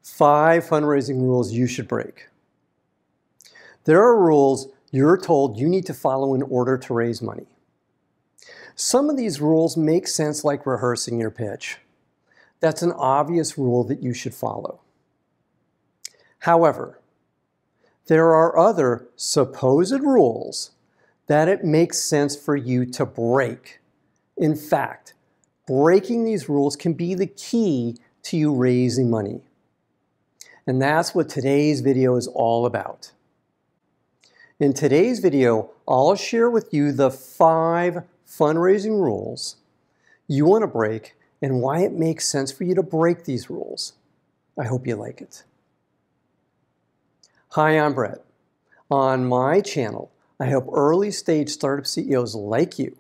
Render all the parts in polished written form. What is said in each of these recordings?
5 fundraising rules you should break. There are rules you're told you need to follow in order to raise money. Some of these rules make sense, like rehearsing your pitch. That's an obvious rule that you should follow. However, there are other supposed rules that it makes sense for you to break. In fact, breaking these rules can be the key to you raising money. And that's what today's video is all about. In today's video, I'll share with you the 5 fundraising rules you want to break and why it makes sense for you to break these rules. I hope you like it. Hi, I'm Brett. On my channel, I help early stage startup CEOs like you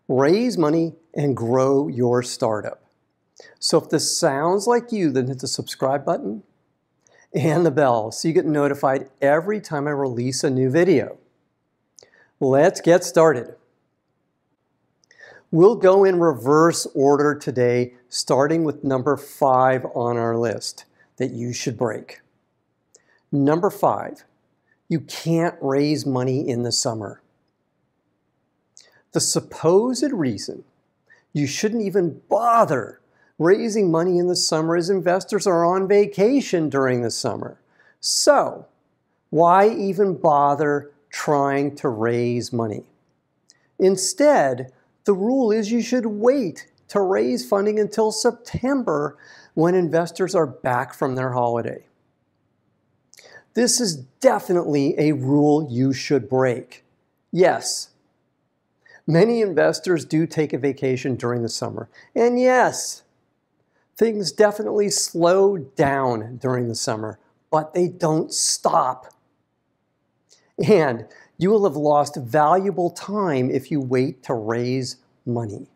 raise money and grow your startup. So if this sounds like you, then hit the subscribe button and the bell so you get notified every time I release a new video. Let's get started. We'll go in reverse order today, starting with number 5 on our list that you should break. Number 5, you can't raise money in the summer. The supposed reason you shouldn't even bother raising money in the summer is investors are on vacation during the summer. So, why even bother trying to raise money? Instead, the rule is you should wait to raise funding until September when investors are back from their holiday. This is definitely a rule you should break. Yes, many investors do take a vacation during the summer. And yes, things definitely slow down during the summer, but they don't stop. And you will have lost valuable time if you wait to raise money.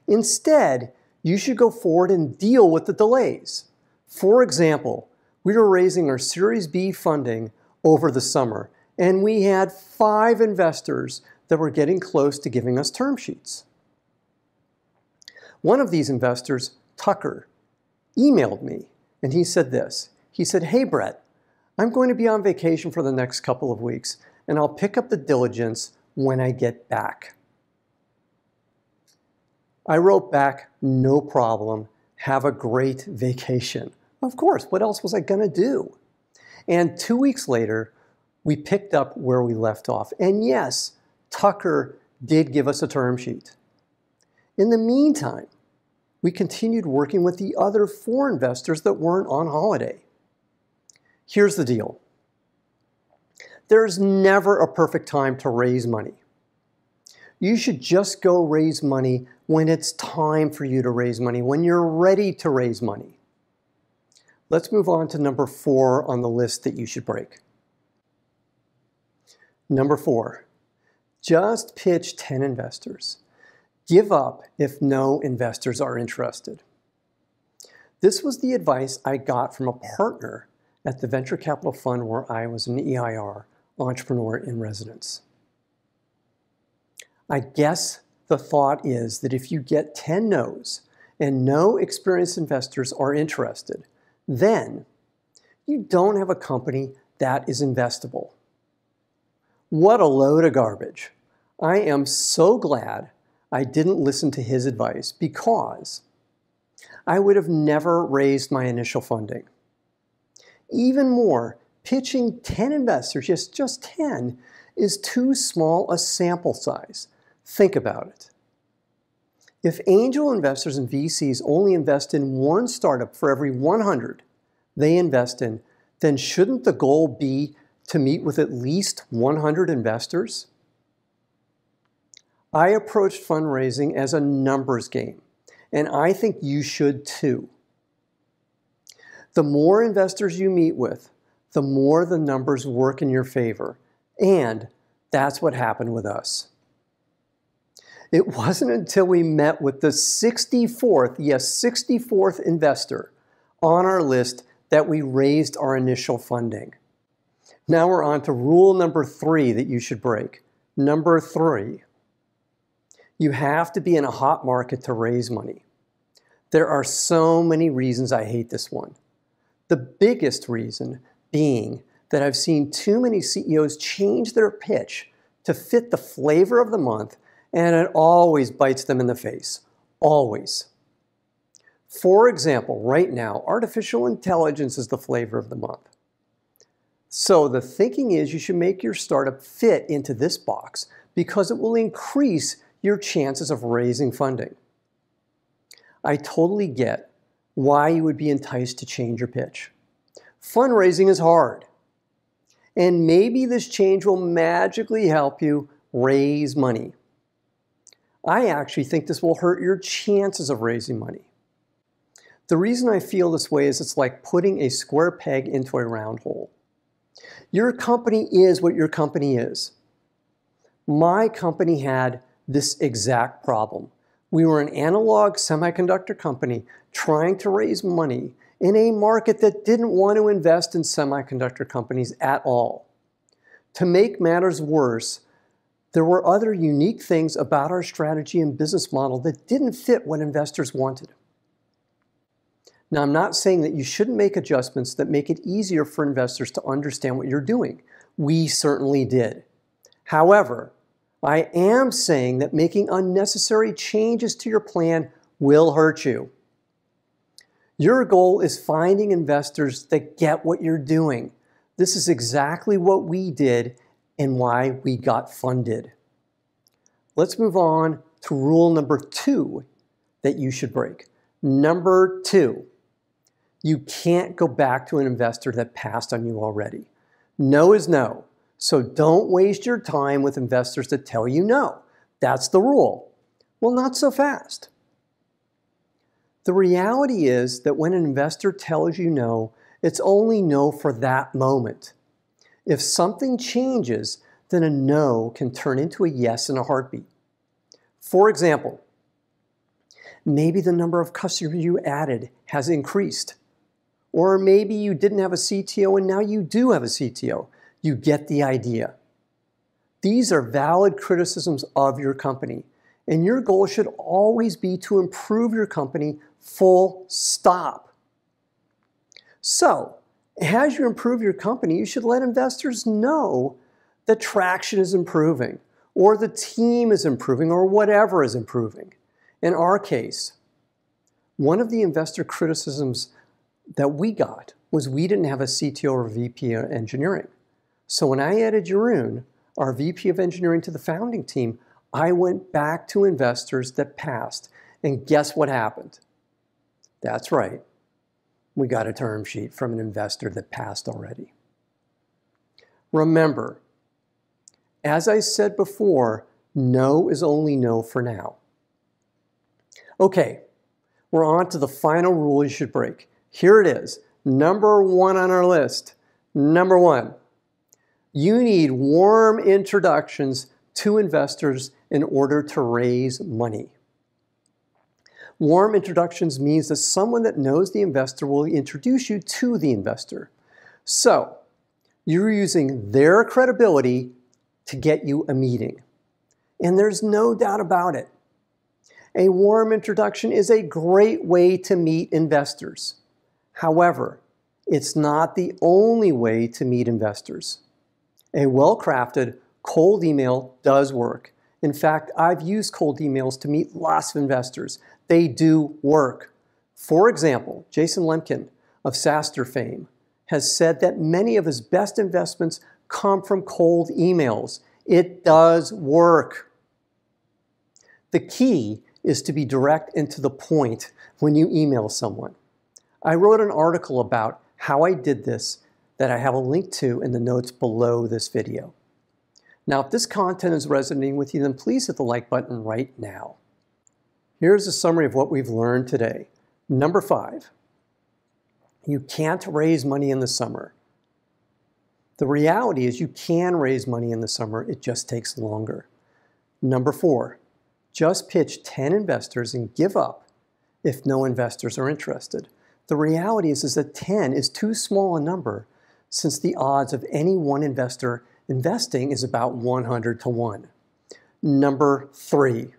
Instead, you should go forward and deal with the delays. For example, we were raising our Series B funding over the summer, and we had 5 investors that were getting close to giving us term sheets. One of these investors, Tucker, emailed me, and he said this. He said, "Hey, Brett, I'm going to be on vacation for the next couple of weeks, and I'll pick up the diligence when I get back." I wrote back, "No problem. Have a great vacation." Of course, what else was I going to do? And 2 weeks later, we picked up where we left off. And yes, Tucker did give us a term sheet. In the meantime, we continued working with the other 4 investors that weren't on holiday. Here's the deal. There's never a perfect time to raise money. You should just go raise money when it's time for you to raise money, when you're ready to raise money. Let's move on to number 4 on the list that you should break. Number 4, just pitch 10 investors. Give up if no investors are interested. This was the advice I got from a partner at the venture capital fund where I was an EIR, entrepreneur in residence. I guess the thought is that if you get 10 no's and no experienced investors are interested, then you don't have a company that is investable. What a load of garbage. I am so glad I didn't listen to his advice because I would have never raised my initial funding. Even more, pitching 10 investors, yes, just 10, is too small a sample size. Think about it. If angel investors and VCs only invest in 1 startup for every 100 they invest in, then shouldn't the goal be to meet with at least 100 investors? I approached fundraising as a numbers game, and I think you should too. The more investors you meet with, the more the numbers work in your favor, and that's what happened with us. It wasn't until we met with the 64th, yes, 64th investor on our list that we raised our initial funding. Now we're on to rule number 3 that you should break. Number 3, you have to be in a hot market to raise money. There are so many reasons I hate this one. The biggest reason being that I've seen too many CEOs change their pitch to fit the flavor of the month, and it always bites them in the face. Always. For example, right now, artificial intelligence is the flavor of the month. So the thinking is you should make your startup fit into this box because it will increase your chances of raising funding. I totally get why you would be enticed to change your pitch. Fundraising is hard. And maybe this change will magically help you raise money. I actually think this will hurt your chances of raising money. The reason I feel this way is it's like putting a square peg into a round hole. Your company is what your company is. My company had this exact problem. We were an analog semiconductor company trying to raise money in a market that didn't want to invest in semiconductor companies at all. To make matters worse, there were other unique things about our strategy and business model that didn't fit what investors wanted. Now, I'm not saying that you shouldn't make adjustments that make it easier for investors to understand what you're doing. We certainly did. However, I am saying that making unnecessary changes to your plan will hurt you. Your goal is finding investors that get what you're doing. This is exactly what we did and why we got funded. Let's move on to rule number 2 that you should break. Number 2, you can't go back to an investor that passed on you already. No is no. So don't waste your time with investors that tell you no. That's the rule. Well, not so fast. The reality is that when an investor tells you no, it's only no for that moment. If something changes, then a no can turn into a yes in a heartbeat. For example, maybe the number of customers you added has increased. Or maybe you didn't have a CTO and now you do have a CTO. You get the idea. These are valid criticisms of your company, and your goal should always be to improve your company, full stop. So, as you improve your company, you should let investors know that traction is improving, or the team is improving, or whatever is improving. In our case, one of the investor criticisms that we got was we didn't have a CTO or VP of engineering. So when I added Jeroen, our VP of engineering, to the founding team, I went back to investors that passed. And guess what happened? That's right. We got a term sheet from an investor that passed already. Remember, as I said before, no is only no for now. Okay, we're on to the final rule you should break. Here it is, number 1 on our list. Number 1, you need warm introductions to investors in order to raise money. Warm introductions means that someone that knows the investor will introduce you to the investor. So, you're using their credibility to get you a meeting. And there's no doubt about it. A warm introduction is a great way to meet investors. However, it's not the only way to meet investors. A well-crafted cold email does work. In fact, I've used cold emails to meet lots of investors. They do work. For example, Jason Lemkin of SaaStr fame has said that many of his best investments come from cold emails. It does work. The key is to be direct and to the point when you email someone. I wrote an article about how I did this that I have a link to in the notes below this video. Now, if this content is resonating with you, then please hit the like button right now. Here's a summary of what we've learned today. Number 5, you can't raise money in the summer. The reality is you can raise money in the summer, it just takes longer. Number 4, just pitch 10 investors and give up if no investors are interested. The reality is that 10 is too small a number since the odds of any one investor investing is about 100 to 1. Number 3,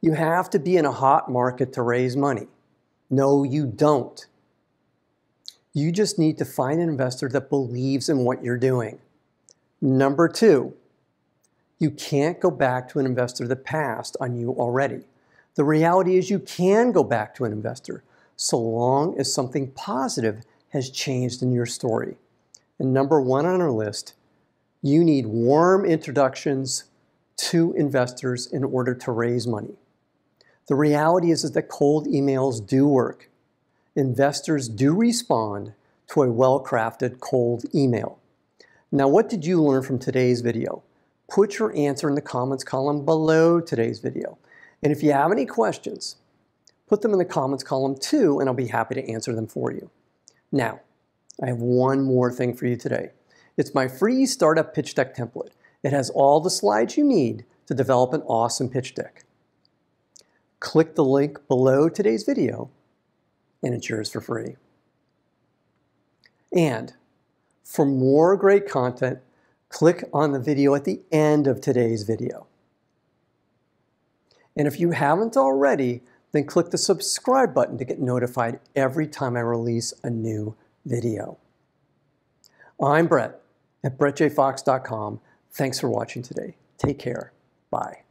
you have to be in a hot market to raise money. No, you don't. You just need to find an investor that believes in what you're doing. Number 2, you can't go back to an investor that passed on you already. The reality is you can go back to an investor so long as something positive has changed in your story. And number 1 on our list, you need warm introductions to investors in order to raise money. The reality is that cold emails do work. Investors do respond to a well-crafted cold email. Now, what did you learn from today's video? Put your answer in the comments column below today's video. And if you have any questions, put them in the comments column too, and I'll be happy to answer them for you. Now, I have one more thing for you today. It's my free startup pitch deck template. It has all the slides you need to develop an awesome pitch deck. Click the link below today's video, and it's yours for free. And for more great content, click on the video at the end of today's video. And if you haven't already, then click the subscribe button to get notified every time I release a new video. I'm Brett at brettjfox.com. Thanks for watching today. Take care. Bye.